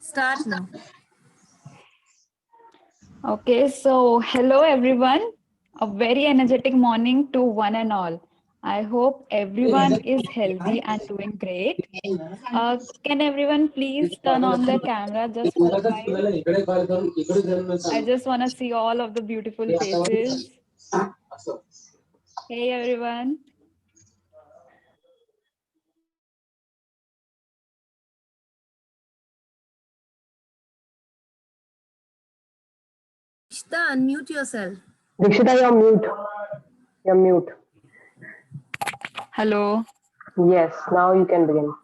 Start now. Okay, so hello everyone. A very energetic morning to one and all. I hope everyone is healthy and doing great. Can everyone please turn on their camera just for a while? I just want to see all of the beautiful faces. Hey everyone. Ishta, unmute yourself. Dikshita, you're mute. You're mute. Hello. Yes, now you can begin.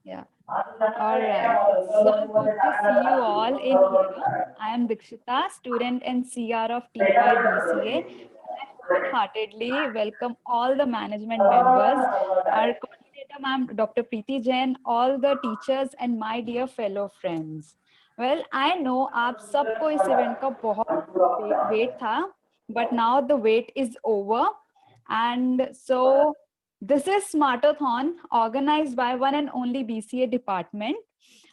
Yeah. All right. So good to see you all in here. I am Dikshita, student and CR of TYBCA. I wholeheartedly welcome all the management members, our coordinator, ma'am, Dr. Preeti Jain, all the teachers, and my dear fellow friends. Well, I know आप सबको इस event का बहुत wait था, but now the wait is over, and so this is Smartathon, organized by one and only BCA department.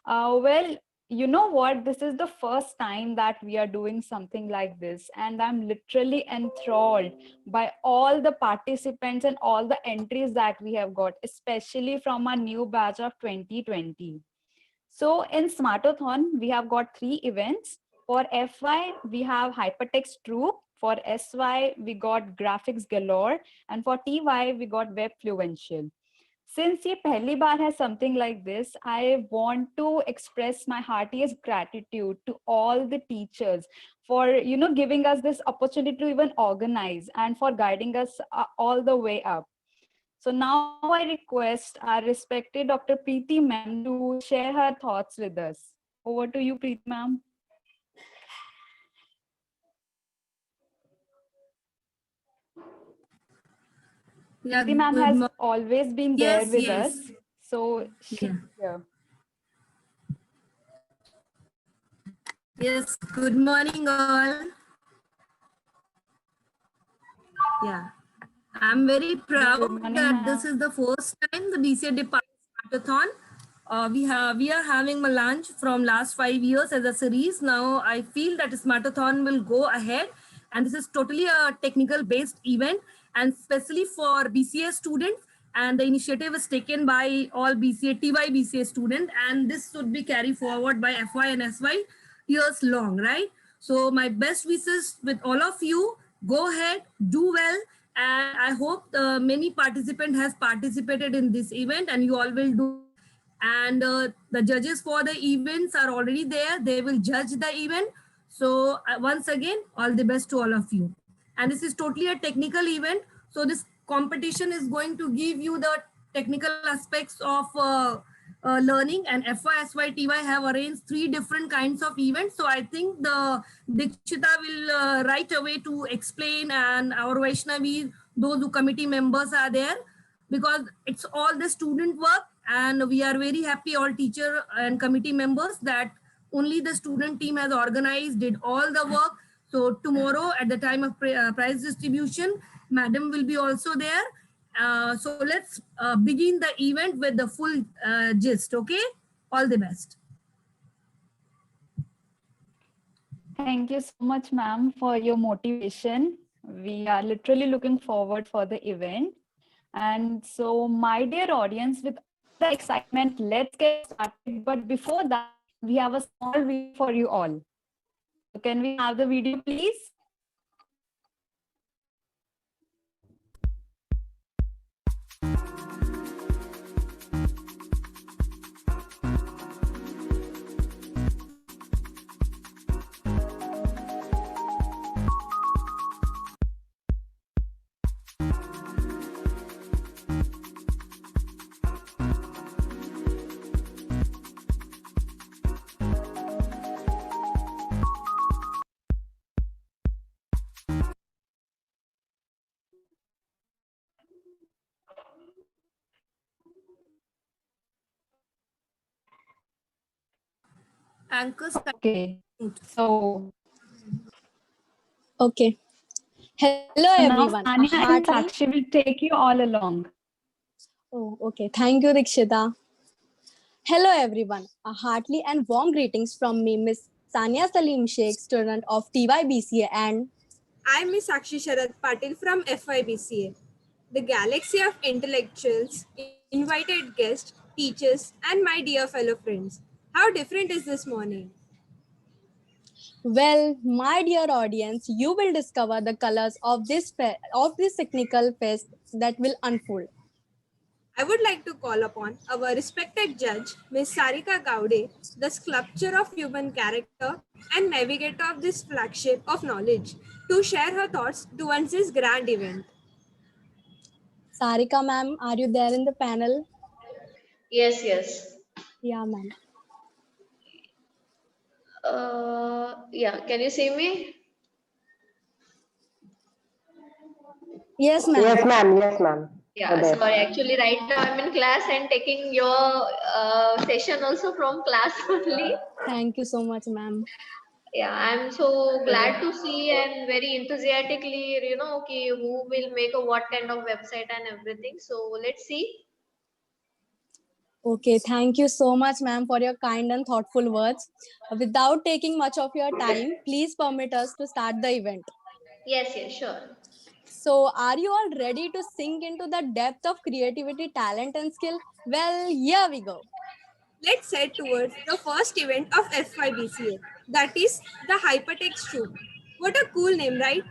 Well, you know what? This is the first time that we are doing something like this, and I'm literally enthralled by all the participants and all the entries that we have got, especially from our new batch of 2020. So in Smartathon, we have got 3 events. For FY, we have Hypertext Troop. For SY, we got Graphics Galore. And for TY, we got Web Fluential. Since ये पहली बार है something like this, I want to express my heartiest gratitude to all the teachers for giving us this opportunity to even organize and for guiding us all the way up. So now I request our respected Dr. Preeti ma'am to share her thoughts with us. Over to you, Preeti ma'am. Yeah, Preeti ma'am good has morning. always been there with us. So she's Yeah. here. Yes, good morning, all. Yeah. I'm very proud Good morning, that this ma'am. is the first time the BCA Department Smartathon. We are having a lunch from last 5 years as a series. Now I feel that Smartathon will go ahead, and this is totally a technical based event, and especially for BCA students. And the initiative is taken by all BCA TY BCA students, and this should be carried forward by FY and SY years long, right? So my best wishes with all of you. Go ahead, do well, and I hope many participant has participated in this event, and you all will do. And the judges for the events are already there. They will judge the event. So once again, all the best to all of you. And this is totally a technical event. So this competition is going to give you the technical aspects of learning, and FYSYTY have arranged 3 different kinds of events. So I think the Dikshita will right away to explain, and our Vaishnavi, those who committee members are there, because it's all the student work, and we are very happy, all teacher and committee members, that only the student team has organized, did all the work. So tomorrow at the time of prize distribution, madam will be also there. So let's begin the event with the full gist. Okay, all the best. Thank you so much, ma'am, for your motivation. We are literally looking forward for the event. And so, my dear audience, with the excitement, let's get started. But before that, we have a small video for you all. So can we have the video, please? Anchors. Okay. So, Okay. Hello, so now everyone. Sania and Sakshi will take you all along. Oh, okay. Thank you, Dikshita. Hello everyone. A hearty and warm greetings from me, Miss Sania Salim Sheikh, student of TYBCA, and I'm Miss Sakshi Sharad Patil from FIBCA. The galaxy of intellectuals, invited guests, teachers, and my dear fellow friends. How different is this morning? well, my dear audience, you will discover the colors of this technical fest that will unfold. I would like to call upon our respected judge, Miss Sarika Gaude, the sculpture of human character and navigator of this flagship of knowledge, to share her thoughts towards this grand event. Sarika ma'am, are you there in the panel? Yes, yes. Yeah, ma'am. Yeah, can you see me? Yes, ma'am. Yes, ma'am. Yes, ma'am. Yeah, You're there. sorry. Actually, right now I'm in class and taking your session also from class only. Thank you so much, ma'am. Yeah, I'm so glad to see and very enthusiastically, okay, who will make a what kind of website and everything. So let's see. Okay, thank you so much, ma'am, for your kind and thoughtful words. Without taking much of your time, please permit us to start the event. Yes, yes, sure. So, are you all ready to sink into the depth of creativity, talent, and skill? Well, here we go. Let's head towards the first event of FYBCA, that is the Hypertext Troop. What a cool name, right?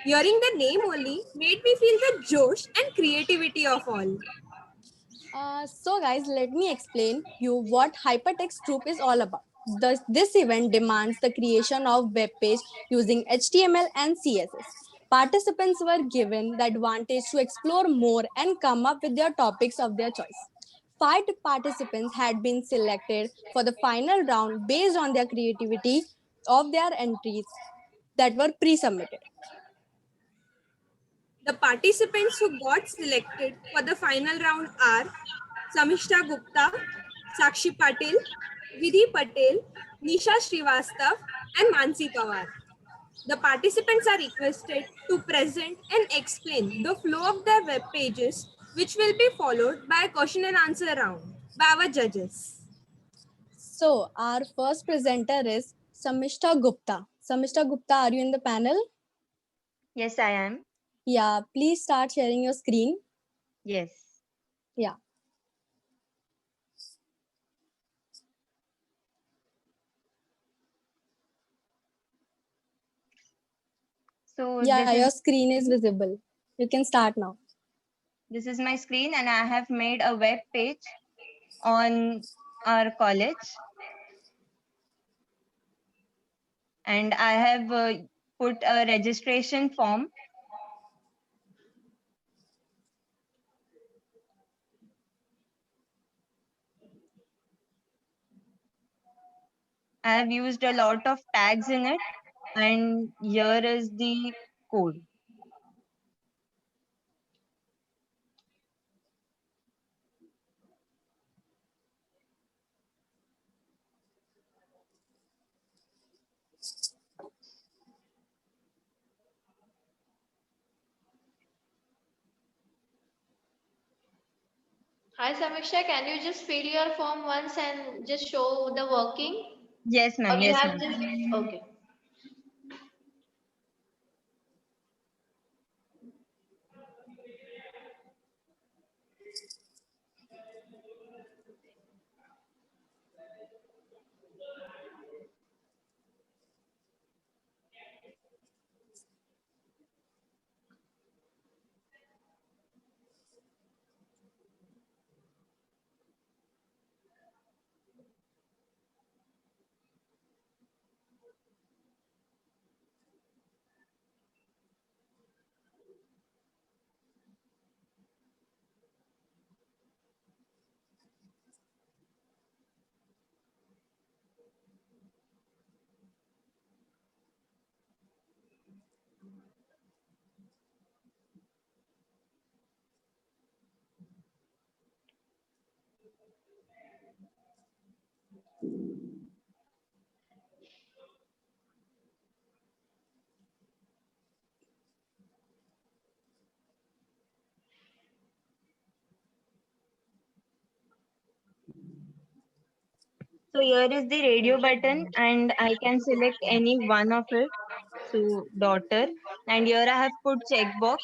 Hearing the name only made me feel the josh and creativity of all. So, guys, let me explain you what Hypertext Troop is all about. This event demands the creation of web page using HTML and CSS. Participants were given the advantage to explore more and come up with their topics of their choice. 5 participants had been selected for the final round based on their creativity of their entries that were pre-submitted. The participants who got selected for the final round are Samishta Gupta, Sakshi Patil, Vidhi Patel, Nisha Srivastav, and Mansi Pawar. The participants are requested to present and explain the flow of their web pages, which will be followed by a question and answer round by our judges. So, our first presenter is Samishta Gupta. Samishta Gupta, are you in the panel? Yes, I am. Yeah, please start sharing your screen. Yes. Yeah. So Yeah, your screen is visible. You can start now. this is my screen, and I have made a web page on our college, and I have put a registration form. I have used a lot of tags in it, and here is the code. Hi, Samiksha. Can you just fill your form once and just show the working? Yes, Or ma'am. you Yes, have ma'am. just okay. So here is the radio button and I can select any one of it. So daughter, and here I have put checkbox.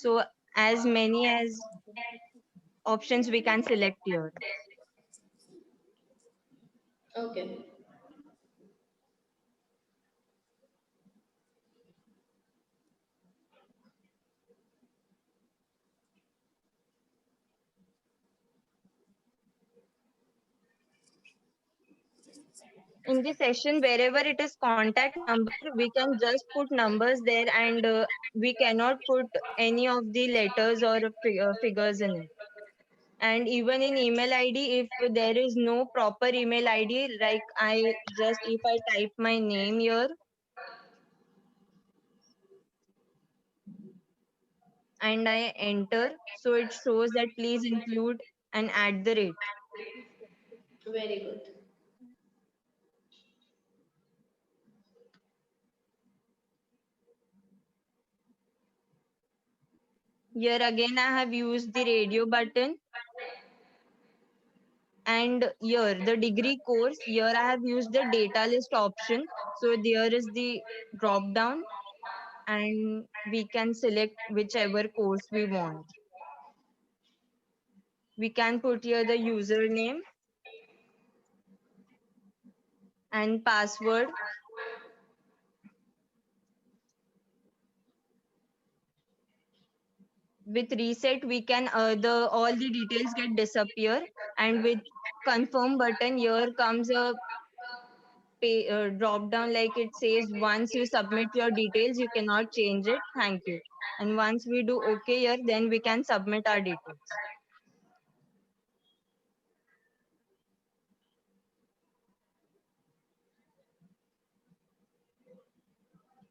So as many as options we can select here. Okay. In the session, wherever it is contact number, we can just put numbers there and we cannot put any of the letters or figures in it. And even in email ID, if there is no proper email ID, like if I type my name here and I enter, so it shows that please include an @ Very good. Here again, I have used the radio button. And here, the degree course, here I have used the data list option. So there is the drop down and we can select whichever course we want. We can put here the username and password. With reset, we can all the details get disappear, and with confirm button, here comes a drop down, like it says once you submit your details you cannot change it, thank you. And once we do okay here, then we can submit our details.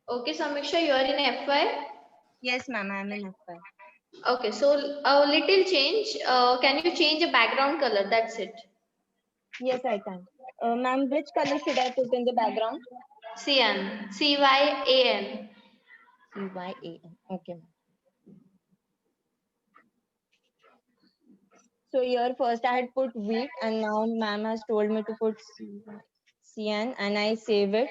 Okay, Samiksha, you are in FY. Yes ma'am, I'm in FY. Okay, so a little change. Can you change the background color? That's it. Yes, I can. Ma'am, which color should I put in the background? Cyan. CYAN. CYAN. Okay ma'am. So here first I had put wheat and now ma'am has told me to put cyan and I save it.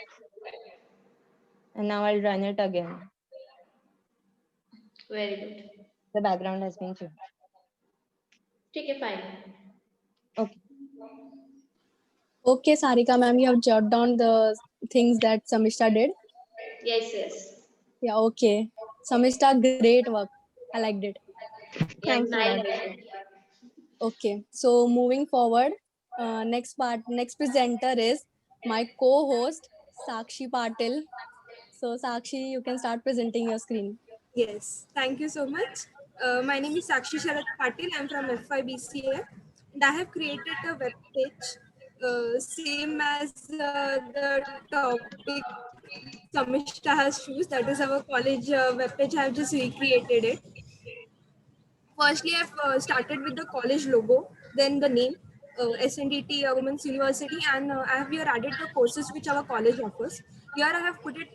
And now I'll run it again. Very good. The background has been changed. Okay, fine. Okay. Okay, Sarika ma'am, you have jotted down the things that Samishta did. Yes, yes. Yeah, okay. Samishta, great work. I liked it. Thanks a Nice. lot. Okay, so moving forward, next presenter is my co-host Sakshi Patil. So Sakshi, you can start presenting your screen. Yes, thank you so much. My name is Sakshi Sharat Patil. I'm from FIBCA and I have created a web page same as the topic Samishta has choose. That is our college web page. I have just recreated it. Firstly, I've started with the college logo, then the name, SNDT Women's University, and I have here added the courses which our college offers. Here I have put it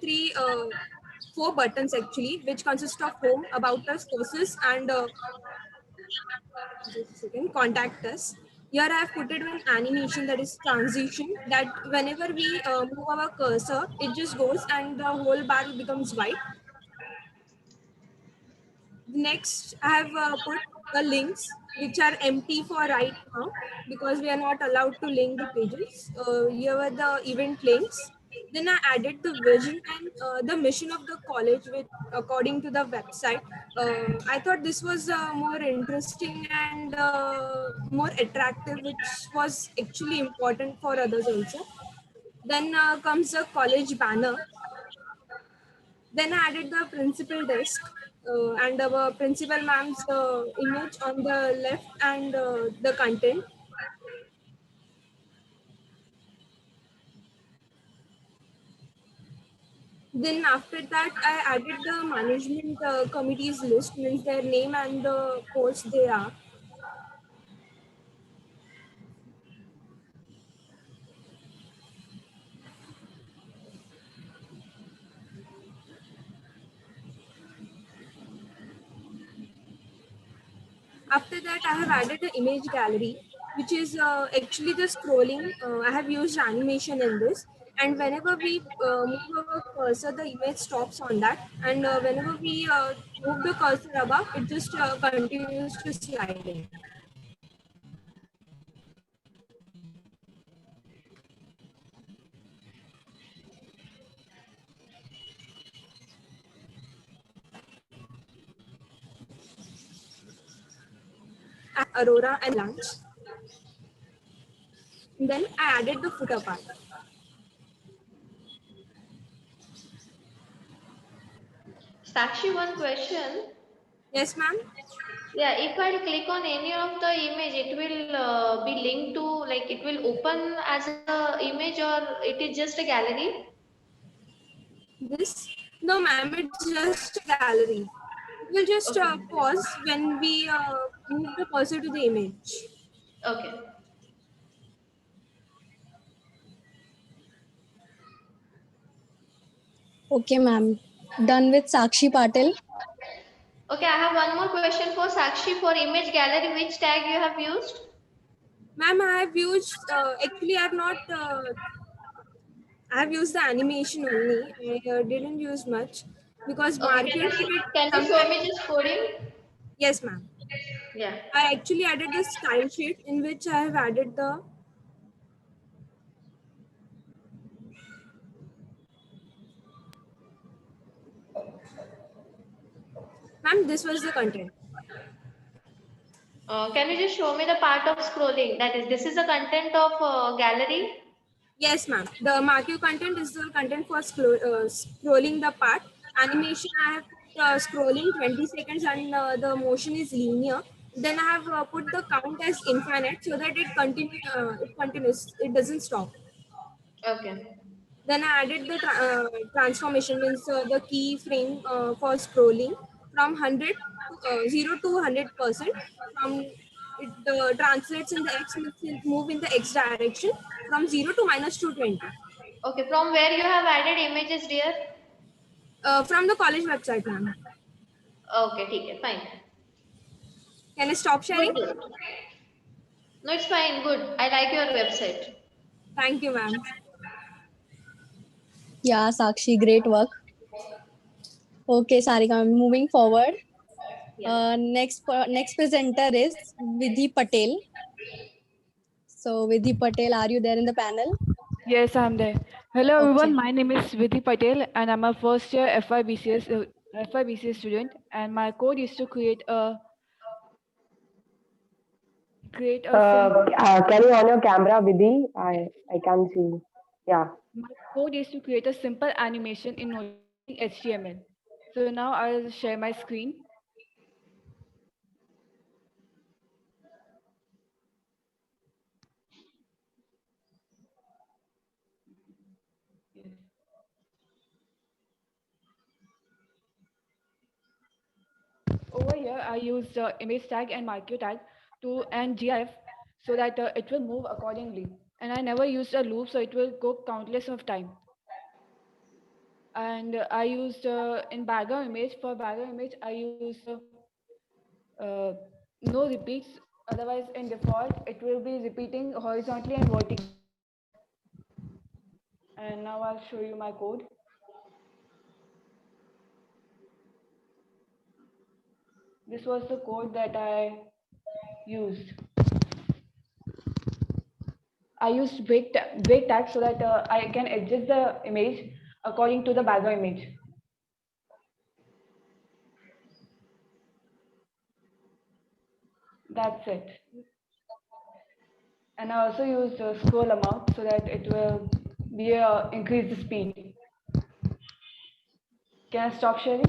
four buttons actually, which consist of home, about us, courses, and just a second, contact us. Here I have put it an animation, that is transition, that whenever we move our cursor, it just goes and the whole bar becomes white. Next, I have put the links which are empty for right now because we are not allowed to link the pages. Here were the event links. Then I added the vision and the mission of the college, which according to the website. I thought this was more interesting and more attractive, which was actually important for others also. Then comes the college banner. Then I added the principal desk and our principal ma'am's image on the left and the content. Then after that, I added the management committee's list, means their name and the post they are. After that, I have added the image gallery which is actually the scrolling. I have used animation in this, and whenever we move our cursor, the image stops on that, and whenever we move the cursor above, it just continues to sliding. Aurora and lunch. Then I added the footer part. Sakshi, one question. Yes, ma'am. Yeah, if I click on any of the image, it will be linked to, like, it will open as a image, or it is just a gallery? This? No, ma'am, it's just a gallery. It will just Okay. pause when we move the cursor to the image. Okay. Okay, ma'am. Done with Sakshi Patil. Okay, I have one more question for Sakshi. For image gallery, which tag you have used? Ma'am, I have used, actually, I have used the animation only. I didn't use much because Okay, market sheet can you show sometimes, me just coding? yes, ma'am. Yeah. I actually added the style sheet in which I have added the, ma'am, this was the content. Can you just show me the part of scrolling? That is, this is the content of gallery. Yes, ma'am. The marquee content is the content for scrolling the part. Animation, I have put scrolling 20 seconds and the motion is linear. Then I have put the count as infinite so that it continues. It doesn't stop. Okay. Then I added the transformation, means the key frame for scrolling from 100 to 0 to 100%. From it translates in the x, means it move in the x direction from 0 to minus 220. Okay, from where you have added images, dear? From the college website, ma'am. Okay, okay, fine. Can I stop sharing? Good, good. No, it's fine, good. I like your website. Thank you, ma'am. Yeah, Sakshi, great work. Okay, Sarika, moving forward. Yeah. Next presenter is Vidhi Patel. So, Vidhi Patel, are you there in the panel? Yes, I'm there. Hello, everyone. Okay. My name is Vidhi Patel, and I'm a first year FIBCS student. And my code is to create a Can you on your camera, Vidhi? I can't see you. Yeah. my code is to create a simple animation in HTML. So now I'll share my screen. Yes. Over here, I used image tag and marquee tag and GIF so that it will move accordingly. And I never used a loop, so it will go countless of time. And I used in background image, for background image, I used no repeats. Otherwise, in default, it will be repeating horizontally and vertically. And now I'll show you my code. This was the code that I used. I used break tag so that I can adjust the image according to the background image. That's it. And I also used scroll amount so that it will be increase the speed. Can I stop sharing?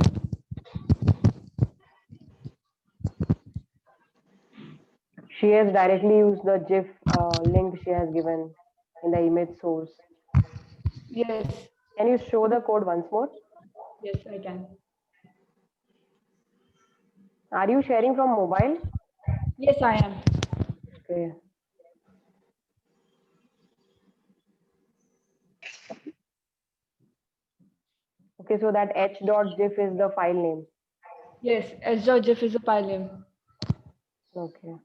She has directly used the GIF link she has given in the image source. Yes. Can you show the code once more? Yes, I can. Are you sharing from mobile? Yes, I am. Okay. Okay, so that h.gif is the file name. Yes, s.gif is a file name. Okay.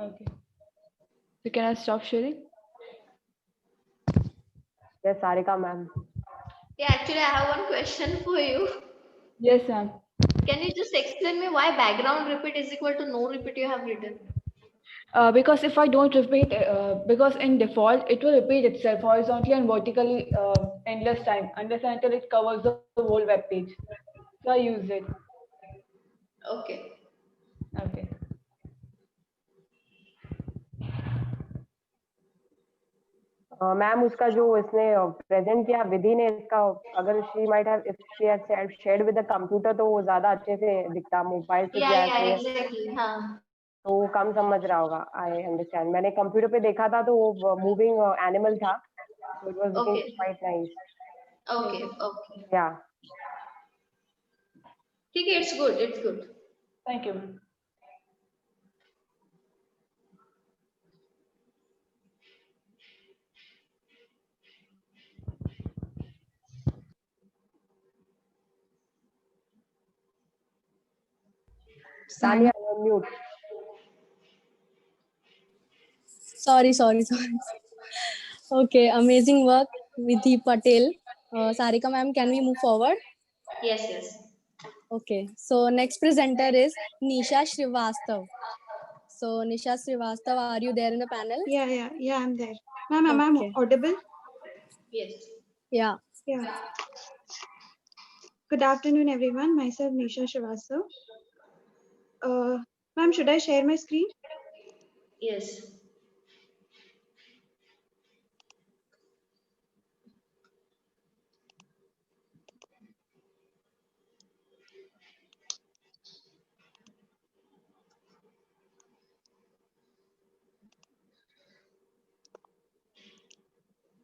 Okay. So can I stop sharing? Yes, Sarika ma'am. Yeah, actually, I have one question for you. Yes, ma'am. Can you just explain me why background repeat is equal to no repeat you have written? Because if I don't repeat, because in default it will repeat itself horizontally and vertically endless time unless and until it covers the whole web page. So I use it. Okay. Okay. Ma'am उसका जो इसने present किया विधि ने इसका अगर she might have if she had shared with the computer तो वो ज्यादा अच्छे से दिखता मोबाइल से Yeah, किया yeah, इसने exactly. हाँ. तो वो कम समझ रहा होगा आई अंडरस्टैंड मैंने कंप्यूटर पे देखा था तो वो मूविंग एनिमल था so it was looking Okay. quite nice Okay. Okay. yeah ठीक है, it's good. It's good. Thank you, ma'am. Tanya you're on mute Sorry. Okay, amazing work, Vidhi Patel. Sarika ma'am, can we move forward? Yes, yes. Okay, so next presenter is Nisha Srivastav. So Nisha Srivastav, are you there in the panel? Yeah, I'm there. Ma'am, am I Okay. audible? Yes. Yeah. Yeah. Good afternoon, everyone. Myself, Nisha Srivastav. Ma'am, should I share my screen? Yes.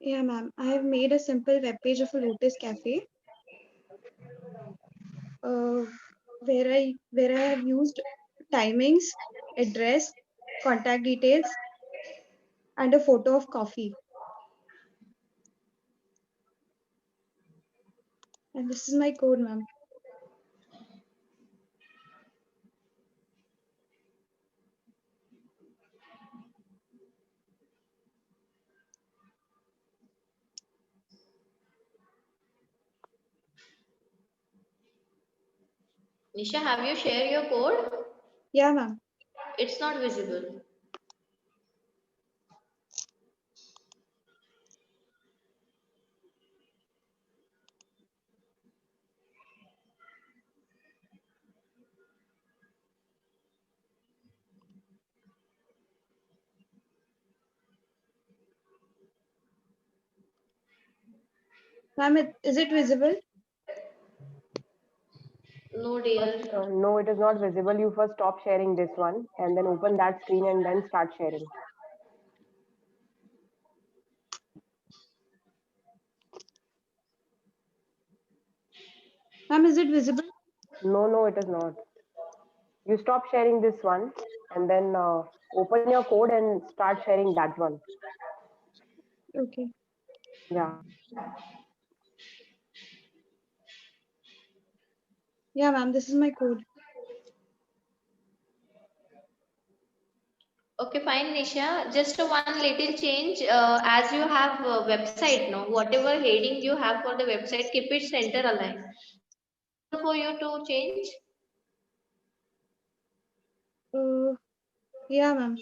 Yeah, ma'am. I have made a simple web page of a Lotus Cafe, where I have used timings, address, contact details, and a photo of coffee. And this is my code, ma'am. Nisha, have you shared your code? Yeah, ma'am. It's not visible. Ma'am, is it visible? No, dear. no it is not visible you first stop sharing this one and then open that screen and then start sharing Ma'am, is it visible? no it is not you stop sharing this one and then open your code and start sharing that one Okay. yeah Yeah, ma'am. This is my code. Okay, fine, Nisha. Just one little change. As you have a website now, whatever heading you have for the website, keep it center aligned. For you to change. Yeah, ma'am.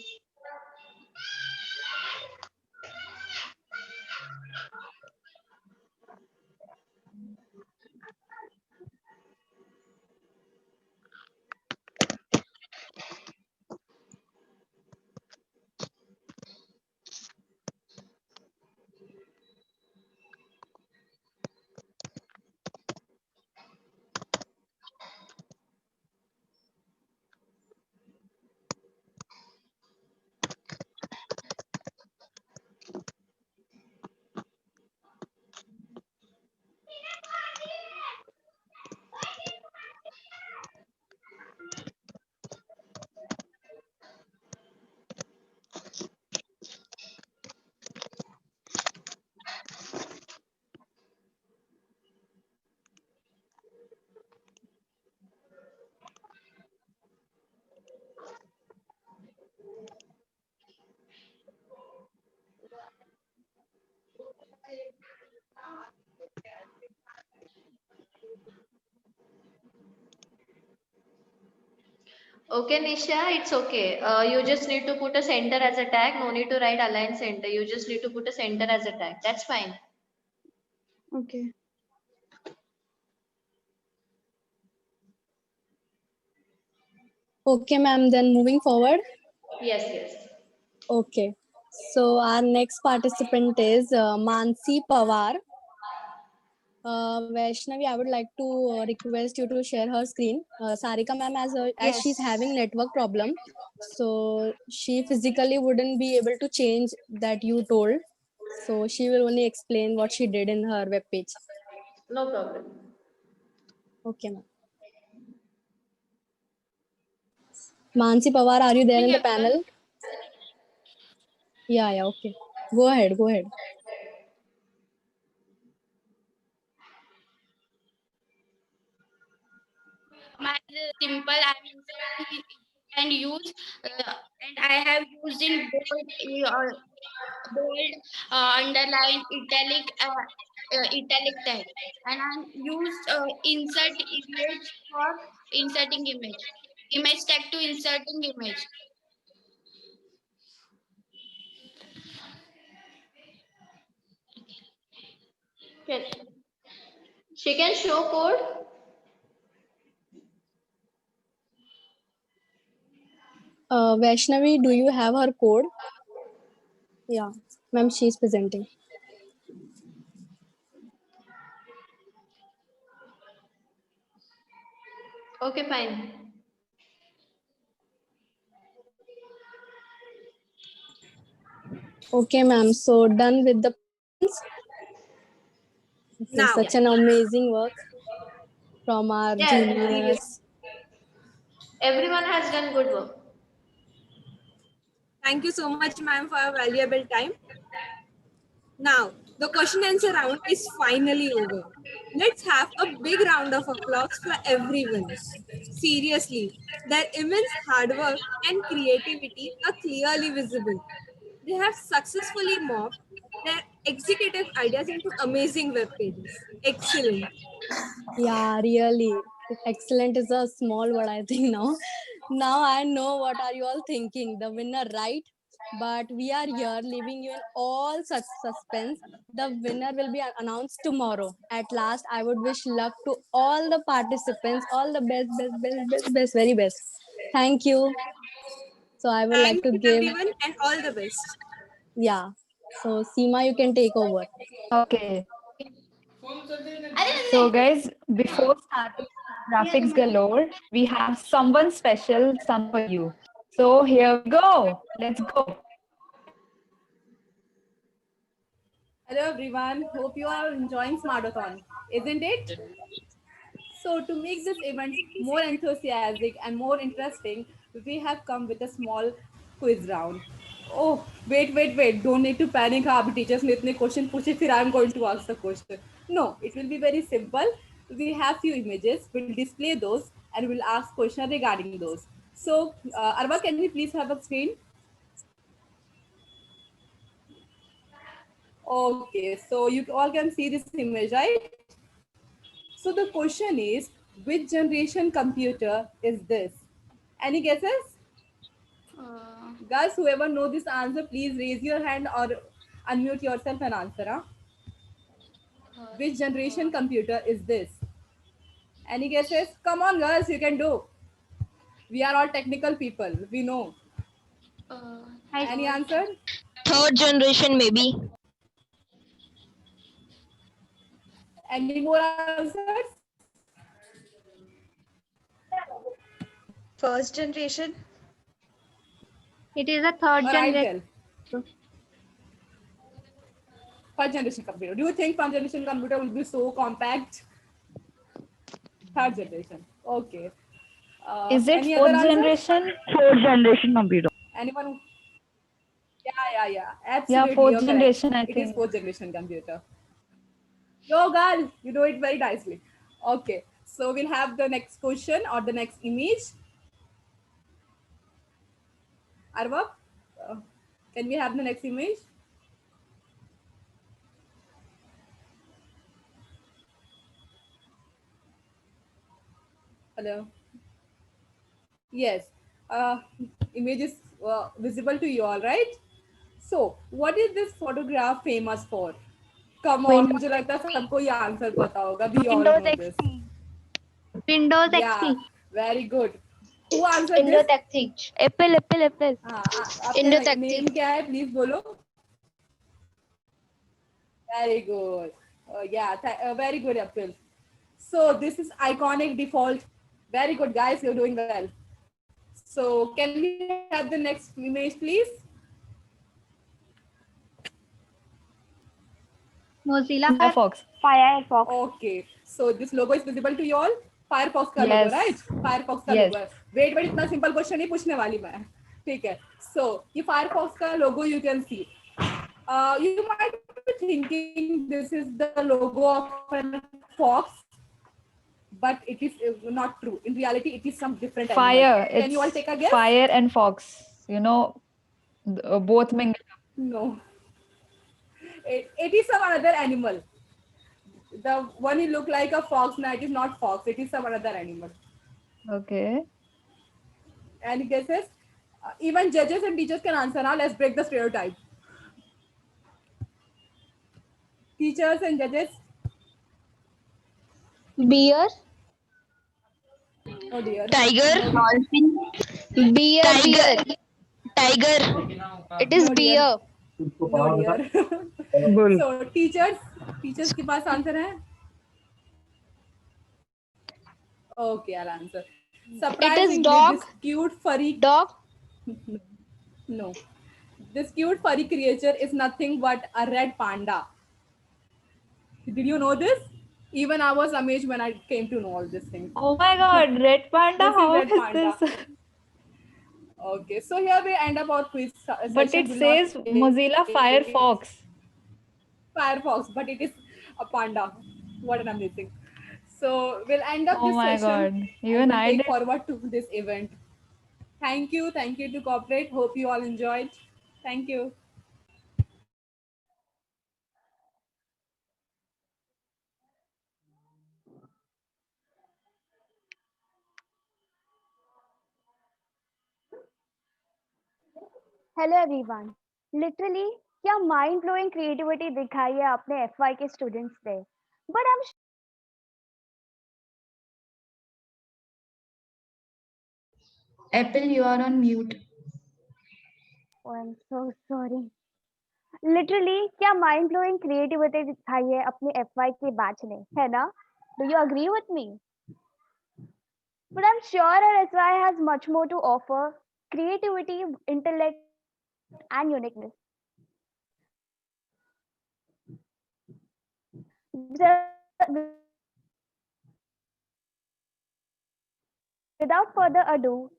Okay, Nisha, it's okay. You just need to put a center as a tag. No need to write align center. You just need to put a center as a tag. That's fine. Okay. Okay, ma'am. Then moving forward. Yes, yes. Okay. So our next participant is Mansi Pawar. Vaishnavi, I would like to request you to share her screen. Sarika ma'am, as she's having network problem, so she physically wouldn't be able to change that you told. So she will only explain what she did in her web page. No problem. Okay, ma'am. Mansi Pawar, are you there in the panel? Yeah, okay. Go ahead, go ahead. My simple I'm inserting and use and I have used in bold, underline, italic tag, and I used insert image for inserting image tag to inserting image. Can she can show code? Vaishnavi, do you have her code? Yeah, ma'am, she's presenting. Okay, fine. Okay, ma'am. So done with the Now, such an amazing work from our Yes, juniors. everyone has done good work. thank you so much, ma'am, for your valuable time. Now, the question answer round is finally over. Let's have a big round of applause for everyone. Seriously, their immense hard work and creativity are clearly visible. They have successfully morphed their executive ideas into amazing web pages. Excellent. Yeah, really. Excellent is a small word, I think now. Now I know what are you all thinking. The winner, right? But we are here leaving you in all such suspense. The winner will be announced tomorrow. At last, I would wish luck to all the participants, all the best, very best. Thank you. So I would like Thank to you, give, everyone, and all the best. yeah. So Seema, you can take over. Okay. So guys, before starting graphics galore, we have someone special, some for you. So here we go. Let's go. Hello everyone, hope you are enjoying Smartathon, isn't it? So to make this event more enthusiastic and more interesting, we have come with a small quiz round. Oh, wait, don't need to panic. हाँ, teachers ने इतने question पूछे, फिर I'm going to ask the question. No, it will be very simple. We have few images, we'll display those and we'll ask question regarding those. So, Arva, can we please have a screen? Okay, so you all can see this image, right? So the question is, which generation computer is this? Any guesses? Guys, whoever know this answer, please raise your hand or unmute yourself and answer. Huh? Which generation computer is this? Any guesses? Come on, girls, you can do. We are all technical people. We know. Any answer? Third generation, maybe. Any more answers? First generation. It is a third Or I'll generation. tell. First generation computer. Do you think first generation computer will be so compact? Third generation. Okay. Is it Any other fourth answers? generation? Fourth generation computer. Anyone? Yeah. Yeah, Absolutely, fourth you're correct. generation, I It is think. fourth generation computer. Yo, girl, you do it very nicely. Okay, so we'll have the next question or the next image. Arva, can we have the next image? Hello. Yes. Uh, Image is visible to you all, right? So, what is this photograph famous for? Come on, मुझे लगता है सबको ये answer पता होगा. We all Windows know this. XP. Windows Yeah, XP. very good. Who answered Windows this? XP. Apple. हाँ, आपका Windows XP. Name क्या है? Please बोलो. Very good. Yeah, very good, Apple. So this is iconic default. Very good, guys. You're doing well. So can we have the next image, please? Mozilla Firefox. Firefox. Okay. So this logo is visible to you all. Firefox का Yes. logo, right? Firefox का Yes. logo है. Wait, इतना simple question नहीं पूछने वाली मैं. ठीक है. So ये Firefox का logo you can see. You might be thinking this is the logo of a fox, but it is not true. In reality, it is some different Fire. animal. Can you all take a guess? Fire and fox. You know, both mingled. No. It is some other animal. The one you look like a fox, no, it is not fox. It is some other animal. Okay. Any guesses? Even judges and teachers can answer now. Let's break the stereotype. Teachers and judges. Beer. Oh dear. Tiger. Dolphin. Beer. Tiger. It is No, dear. beer. No dear. So teachers के पास answer है? Okay, I'll answer. Surprisingly, dog. this cute furry Dog. No. This cute furry creature is nothing but a red panda. Did you know this? Even I was amazed when I came to know all these things. Oh my God, red panda. This is How red is panda. this? Okay, so here we end up our quiz session. But it Will says not- Mozilla Firefox. Firefox, but it is a panda. What am I missing? So we'll end up Oh this my session. God. Even and we'll I take did. forward to this event. Thank you to Corporate. Hope you all enjoyed. Thank you. Hello everyone literally क्या mind blowing creativity दिखाई है अपने FY के students ने but I am Apple, you are on mute. So sorry literally क्या mind blowing creativity दिखाई है अपने एफवाई के बैच ने है ना do you agree with me but I am sure our FY has much more to offer creativity intellect and uniqueness without further ado,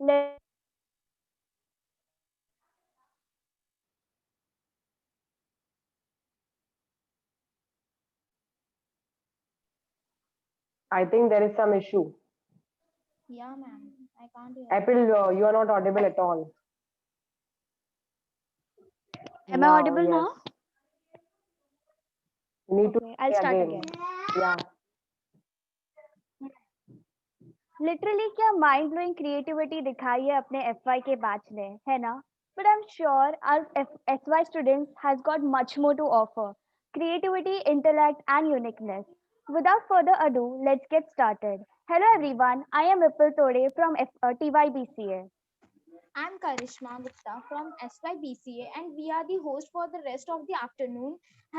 I think there is some issue. Yeah, ma'am. I can't hear. Apple, you are not audible at all. Am I audible yes. now? You need Okay, to I'll say start again. Yeah. Literally क्या mind blowing creativity दिखाई है अपने FY के batch ने है ना but I am sure our FY students has got much more to offer creativity intellect and uniqueness without further ado let's get started hello everyone I am Vipul Tode from TYBCA. I'm Karishma Gupta from SYBCA, and we are the host for the rest of the afternoon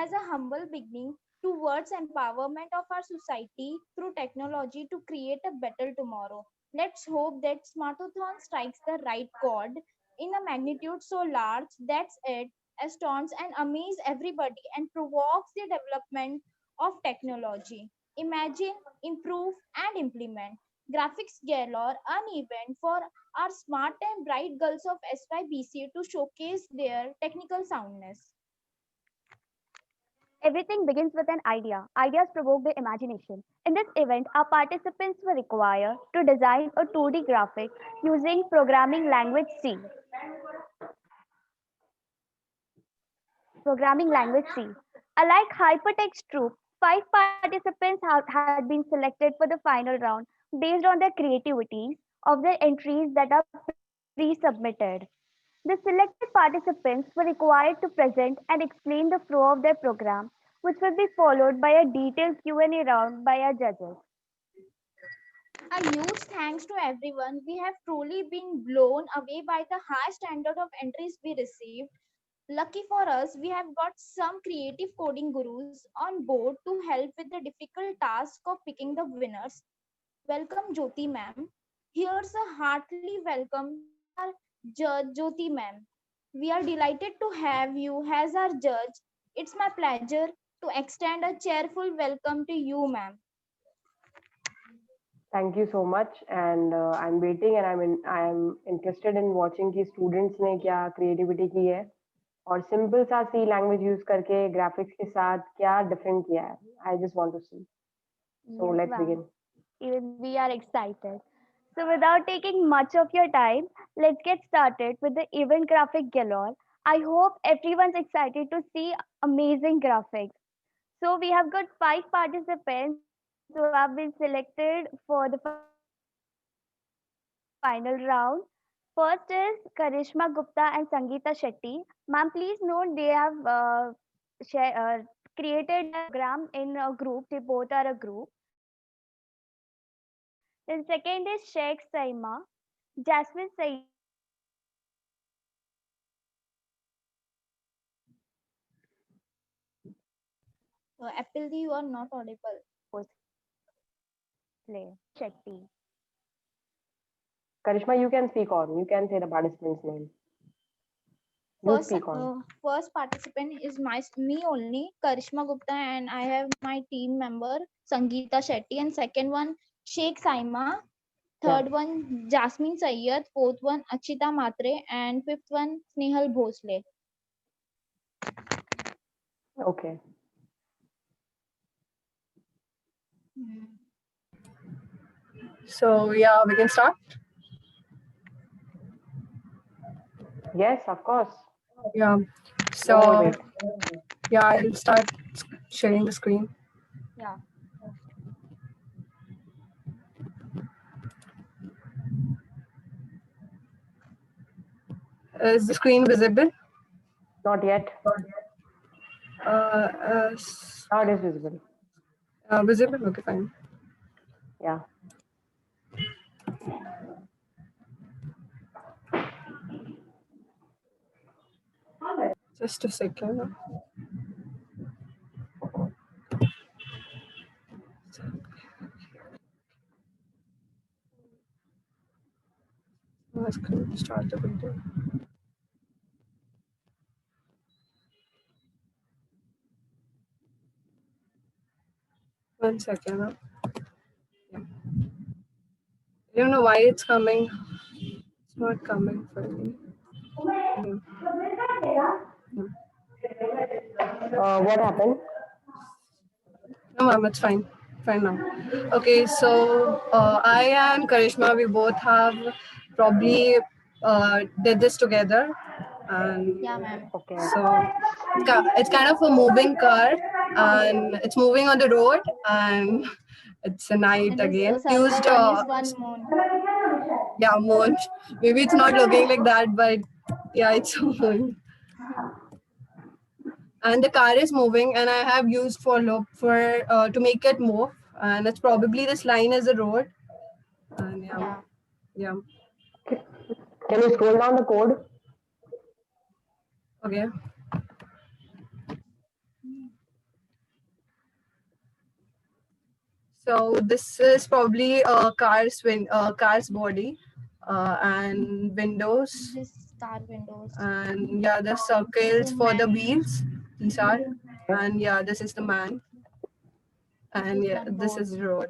as a humble beginning towards empowerment of our society through technology to create a better tomorrow. Let's hope that Smartathon strikes the right chord in a magnitude so large that it astounds and amazes everybody and provokes the development of technology. Imagine, improve, and implement. Graphics galore, an event for are smart and bright girls of SYBCA to showcase their technical soundness. Everything begins with an idea. Ideas provoke the imagination. In this event, our participants were required to design a 2D graphic using programming language C. Unlike Hypertext Troop, 5 participants had been selected for the final round based on the creativity of the entries that are pre-submitted. The selected participants were required to present and explain the flow of their program, which will be followed by a detailed Q&A round by our judges. A huge thanks to everyone. We have truly been blown away by the high standard of entries we received. Lucky for us, we have got some creative coding gurus on board to help with the difficult task of picking the winners. Welcome, Jyoti ma'am. Here's a heartily welcome to our judge, Jyoti ma'am. We are delighted to have you as our judge. It's my pleasure to extend a cheerful welcome to you, ma'am. Thank you so much, and I'm waiting, and I'm interested in watching कि students ने क्या creativity की है और simple सा C language use करके graphics के साथ क्या different किया है. I just want to see. So Yes, let's ma'am. begin. Even we are excited. So without taking much of your time, let's get started with the event graphic galore. I hope everyone's excited to see amazing graphics. So we have got 5 participants who have been selected for the final round. First is Karishma Gupta and Sangeeta Shetty. Ma'am, please note they have created a program in a group. They both are a group. Then second is Sheikh Saima, Jasmine Saeed. Apple, you are not audible. Play Shetty. Karishma, you can speak on. You can say the participant's name. You First, speak on. first participant is me only, Karishma Gupta, and I have my team member Sangeeta Shetty, and second one Sheikh Saima, third one Jasmine Sayyed, fourth one Achita Matre, and fifth one Snehal Bhosle. Okay. So yeah, we can start. Yes, of course. Yeah. Oh, So wait. yeah, I'll start sharing the screen. Yeah. Is the screen visible? Not yet. Now Now it is visible. Visible? Okay, fine. Yeah. Just a second. Let's start the video. One second. Yeah. I don't know why it's coming. It's not coming for me. What happened? No, ma'am, it's fine. Fine now. Okay, so I and Karishma, we both have probably did this together. And yeah, ma'am. Okay. So it's kind of a moving car, and it's moving on the road, and it's a night And again. the Used one is one moon. yeah, moon. Maybe it's not looking like that, but yeah, it's a moon. And the car is moving, and I have used for loop for to make it move, and it's probably this line is the road. And yeah. Can you scroll down the code? Okay. So this is probably a car's body, and windows. This car windows. And yeah, the circles for the wheels. These are, and yeah, this is the man. And yeah, this is the road.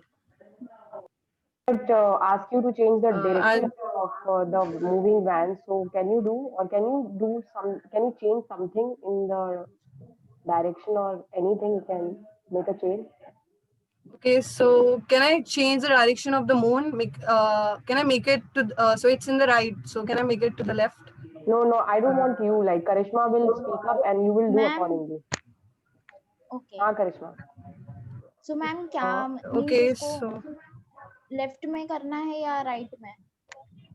But ask you to change the direction of the moving van. So can you change something in the direction or anything? You can make a change. Okay, so can I change the direction of the moon? Can I make it to so it's in the right? So can I make it to the left? No, I don't want you. Like Karishma will speak up and you will do accordingly. Okay. हाँ, Karishma. So, ma'am, Okay, so left में करना है या right में?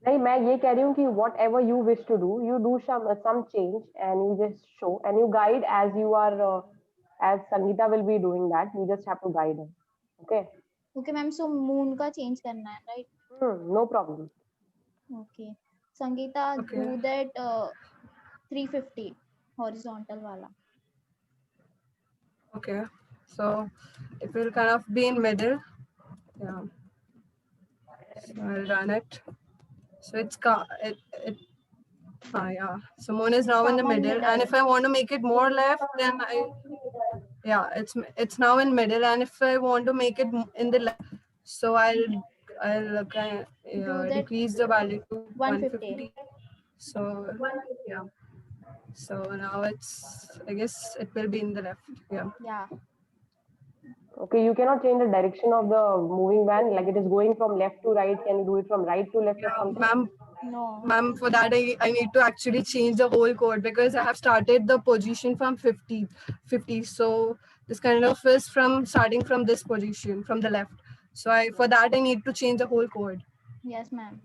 नहीं, मैं ये कह रही हूँ कि whatever you wish to do, you do some change and you just show and you guide as you are as Sangeeta will be doing that. You just have to guide her. Okay. Okay ma'am, so moon का change करना है, right? No problem. Okay Sangeeta, Okay. Do that 350 horizontal वाला. Okay. So it will kind of be in middle. Yeah. So I'll run it. So yeah. So moon is now in the Come on, middle, and middle. if I want to make it more left, then it's now in middle, and if I want to make it in the left, so I'll that decrease the value to 150. 150. So yeah. So now I guess it will be in the left. Yeah. Yeah. Okay, you cannot change the direction of the moving van, like it is going from left to right. Can you do it from right to left or something? Ma'am, No. Ma'am, for that I need to actually change the whole code because I have started the position from 50. So this kind of is starting from this position from the left. So for that I need to change the whole code. Yes, ma'am.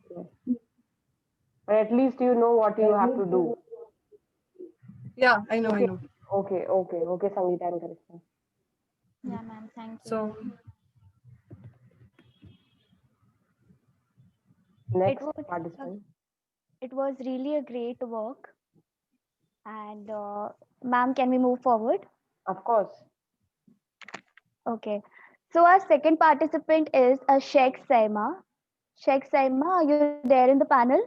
But at least you know what you have to do. Yeah, I know. Okay, Sangeeta and Karishma. Yeah, ma'am. Thank you. So next participant. It was really a great work. And ma'am, can we move forward? Of course. Okay. So our second participant is Sheikh Saima. Sheikh Saima, are you there in the panel?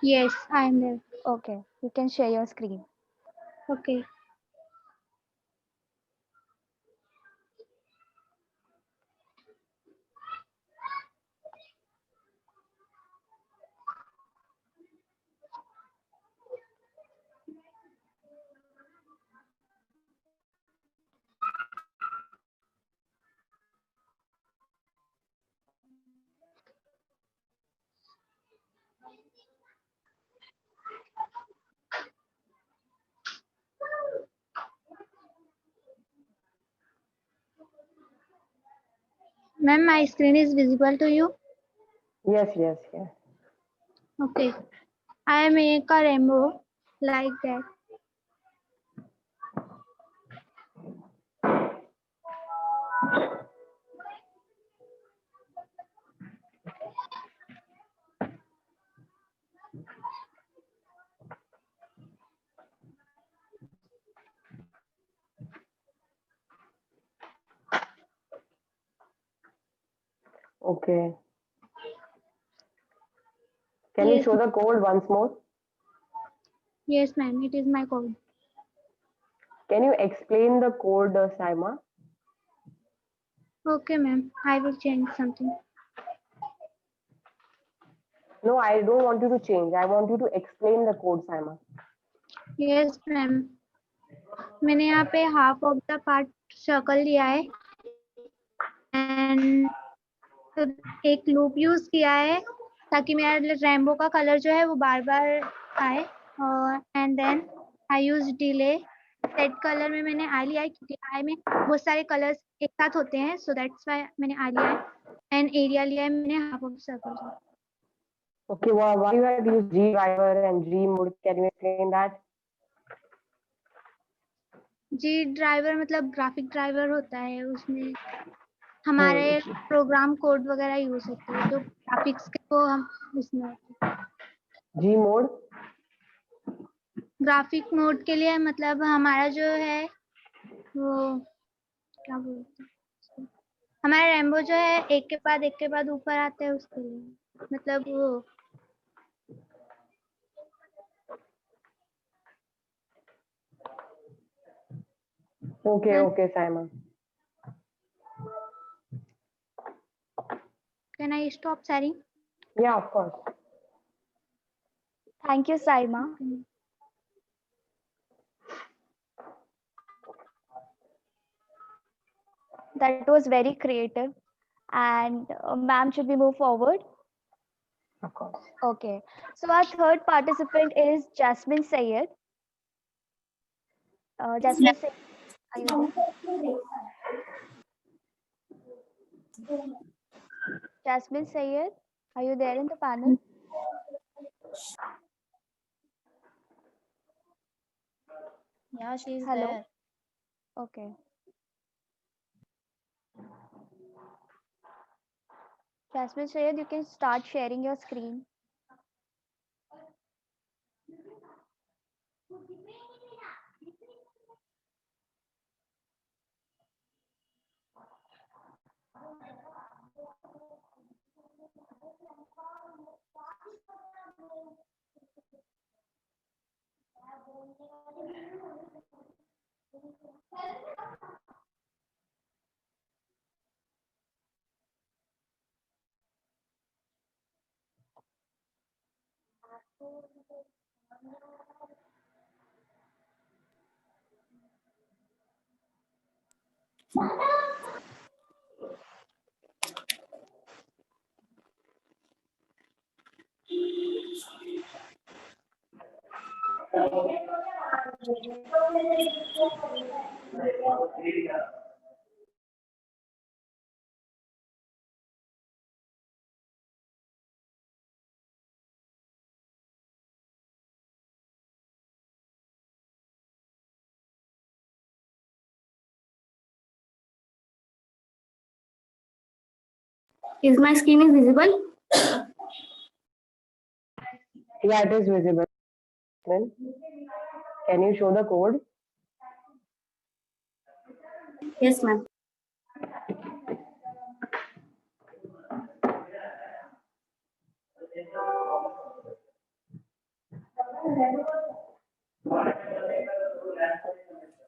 Yes, I am there. Okay, you can share your screen. Okay. Ma'am, my screen is visible to you? Yes. Okay. I make a rainbow like that. Okay. Can you show the code once more? Yes, ma'am. It is my code. Can you explain the code, Saima? Okay, ma'am. I will change something. No, I don't want you to change. I want you to explain the code, Saima. Yes, ma'am. मैंने यहाँ पे half of the part circle लिया है and एक loop use किया है ताकि मेरा रेनबो का कलर जो है वो बार बार आए और and then I use delay set colour में मैंने आई लिया है क्योंकि आई में बहुत सारे कलर्स एक साथ होते हैं सो दैट्स व्हाई मैंने आई लिया है एंड एरिया लिया है मैंने half of circle. Okay, well, why you have used G driver and G mode? Can you explain that? जी ड्राइवर मतलब ग्राफिक ड्राइवर होता है उसमें हमारे प्रोग्राम कोड वगैरह यूज होते हैं तो ग्राफिक्स को हम उसमें G मोड ग्राफिक मोड के लिए मतलब हमारा जो है वो क्या बोलते हैं हमारा रेनबो जो है एक के बाद ऊपर आते हैं उसके लिए मतलब वो Okay, Saima. Can I stop sharing? Yeah, of course. Thank you, Saima. That was very creative. And ma'am, should we move forward? Of course. Okay. So our third participant is Jasmine Sayed. Jasmine Sayed, are you there? Jasmine Sayed, are you there in the panel? Yeah, she's Hello. there. Okay. Jasmine Sayed, you can start sharing your screen. Is my screen is visible? Yeah, it is visible. Can you show the code? Yes, ma'am.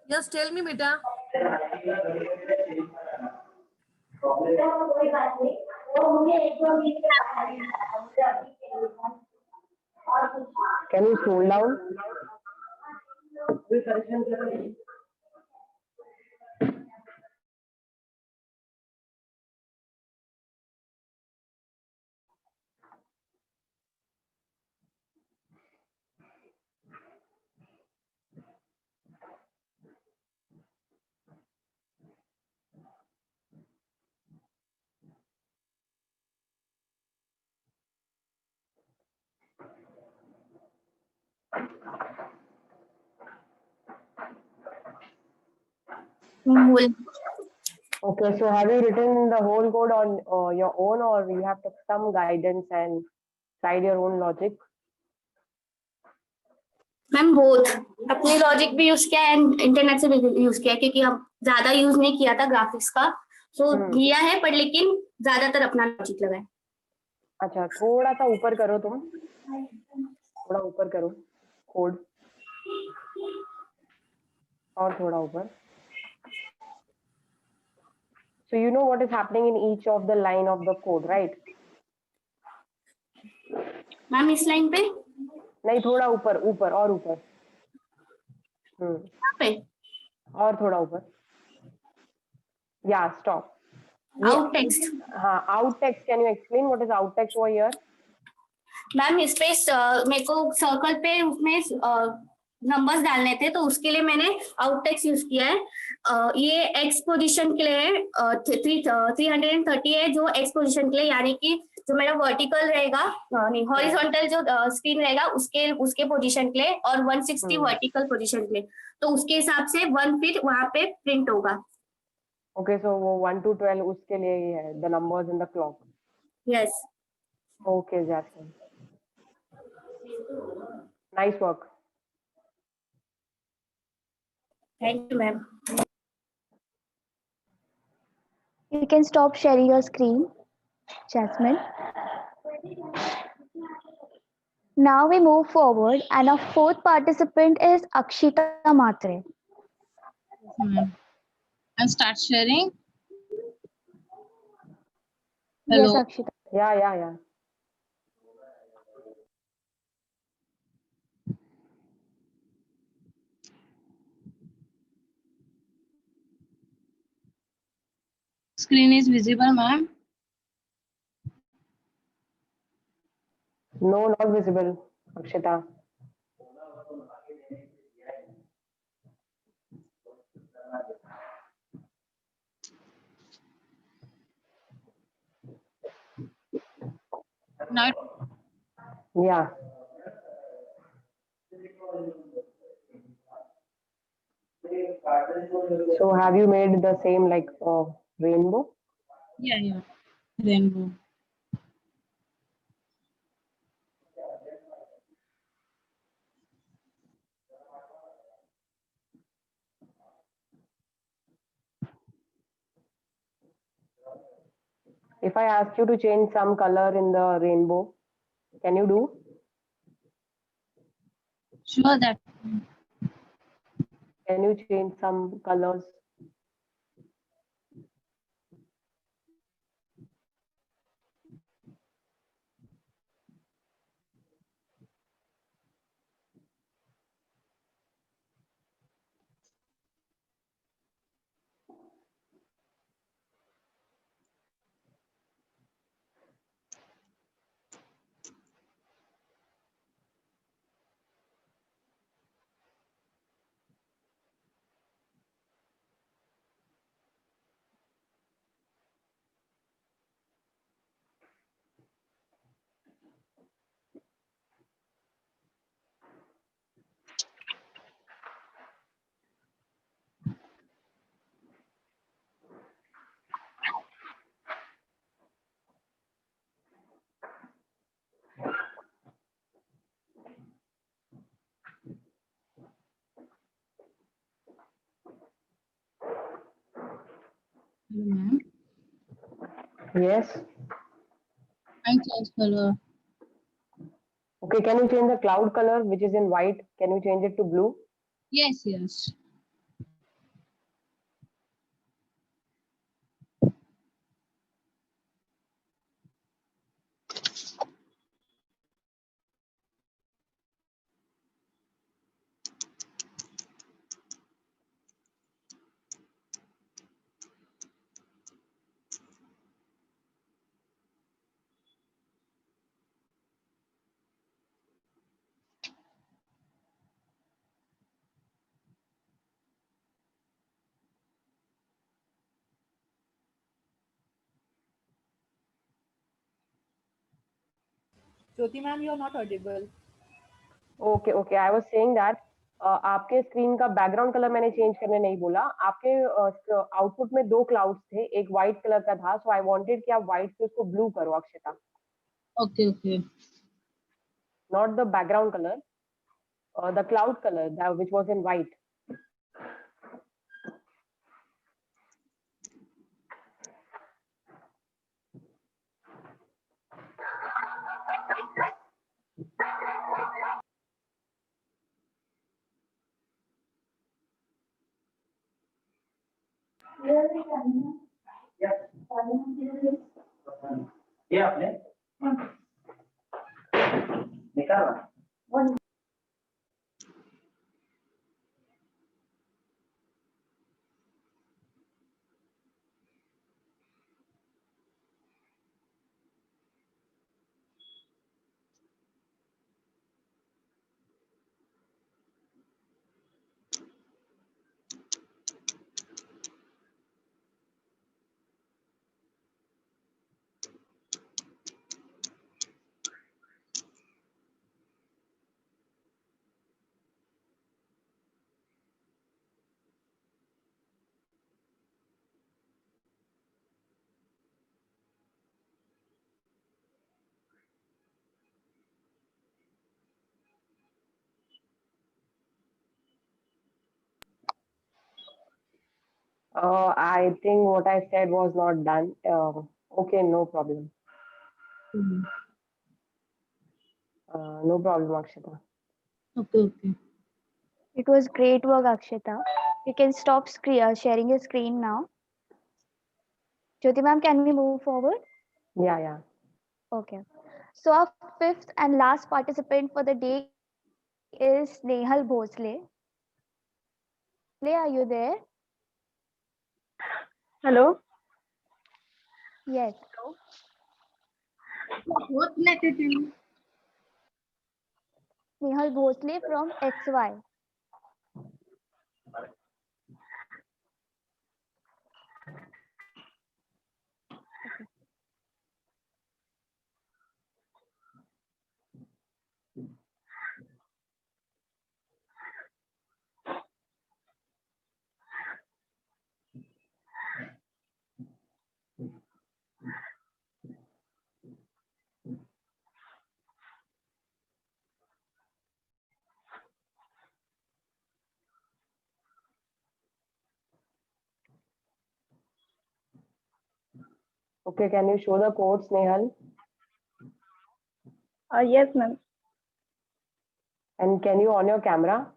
Just tell me, beta. Can you scroll down? Okay, so have you written the whole code on your own, or you have took some guidance and tried your own logic? Ma'am both अपने logic भी use किया and internet से भी use किया क्योंकि हम ज्यादा use नहीं किया था ग्राफिक्स का सो किया है पर लेकिन ज्यादातर अपना लॉजिक लगाए. अच्छा, थोड़ा सा ऊपर करो तुम, थोड़ा ऊपर करो कोड, और थोड़ा ऊपर. So you know what is happening in each of the line of the code, right? Ma'am इस लाइन पे नहीं, थोड़ा ऊपर, ऊपर और ऊपर. पे और थोड़ा ऊपर. Yeah, stop. Out text. हाँ, out text. Can you explain what is out text over here? Ma'am इस पे मेरे को सर्कल पे उसमें नंबर्स डालने थे तो उसके लिए मैंने आउट टेक्स्ट यूज किया है. ये एक्स पोजीशन के लिए है 330 है जो एक्स पोजीशन के लिए यानी कि जो मेरा वर्टिकल रहेगा नहीं हॉरिजॉन्टल जो स्क्रीन रहेगा उसके पोजीशन के लिए और 160 वर्टिकल पोजीशन के लिए तो उसके हिसाब से 1 फिट वहां पे प्रिंट होगा. Okay, so वो 1 to 12 उसके लिए ही है, the numbers in the clock. Yes. Okay, Jasmine. Nice work. Thank you, ma'am. You can stop sharing your screen, Jasmine. Now we move forward, and our fourth participant is Akshita Matre. And start sharing. Yes, Hello. Akshita. Yeah. Screen is visible, ma'am. No, not visible, Akshita. Now Yeah. So have you made the same like rainbow? yeah. Rainbow. If I ask you to change some color in the rainbow, can you do? Sure that. Can you change some colors? Ma'am, Yes. and change color. Okay, can you change the cloud color which is in white? Can you change it to blue? Yes. Jyoti ma'am, you are not audible. Okay. I was saying that आपके screen का background colour मैंने change करने नहीं बोला. आपके output में 2 clouds थे, एक व्हाइट कलर का था, सो आई वांटेड कि आप व्हाइट से उसको ब्लू करो अक्षता. Okay. Not the background color, the cloud color that which was in white. ये आपने निकाला. I think what I said was not done. Okay, no problem. No problem, Akshita. Okay. It was great work, Akshita. You can stop sharing your screen now. Jyoti ma'am, can we move forward? Yeah. Okay. So our fifth and last participant for the day is Nehal Bhosle. Are you there? Hello. Yes. What connected to you? Nehal Bhosle from XY. Okay, can you show the code, Snehal? Yes, ma'am. And can you on your camera?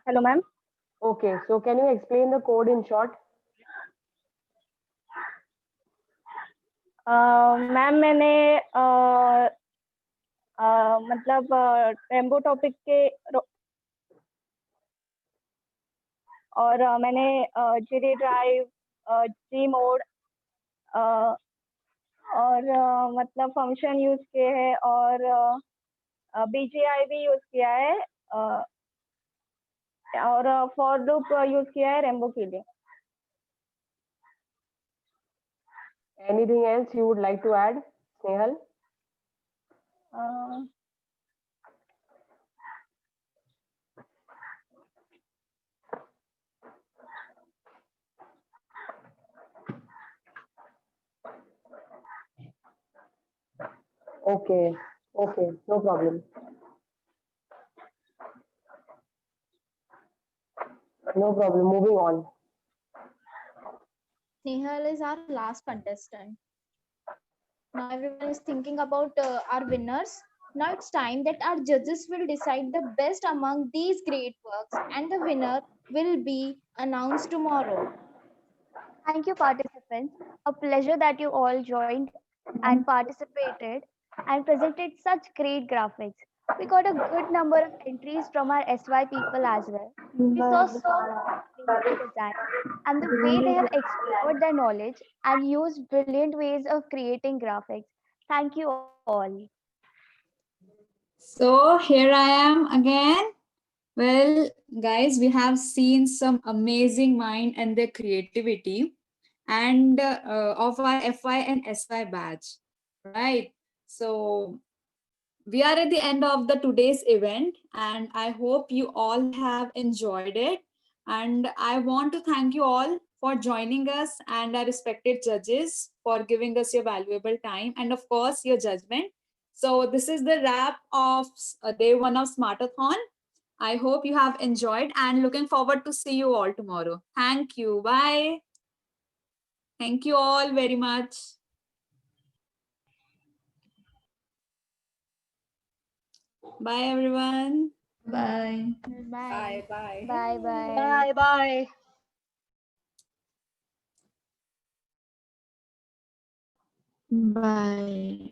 Hello, ma'am. Okay, so can you explain the code in short? Ma'am मैंने मतलब rainbow topic के और मैंने GD drive, जी mode और मतलब function use किए हैं और बीजीआई भी यूज किया है और फॉर लूप यूज किया है रेम्बो के लिए. Anything else you would like to add, Snehal? Okay, okay, no problem. No problem, moving on. Snehal is our last contestant. Now everyone is thinking about our winners. Now it's time that our judges will decide the best among these great works, and the winner will be announced tomorrow. Thank you, participants. A pleasure that you all joined and participated and presented such great graphics. We got a good number of entries from our SY people as well. We saw so many designs and the way they have explored their knowledge and used brilliant ways of creating graphics. Thank you all. So here I am again. Well, guys, we have seen some amazing mind and their creativity and of our FY and SY batch, right? So we are at the end of the today's event and I hope you all have enjoyed it. And I want to thank you all for joining us and our respected judges for giving us your valuable time and of course your judgment. So this is the wrap of day one of Smartathon. I hope you have enjoyed and looking forward to see you all tomorrow. Thank you. Bye. Thank you all very much. Bye, everyone. Bye. Bye. Bye. Bye bye. Bye bye. Bye.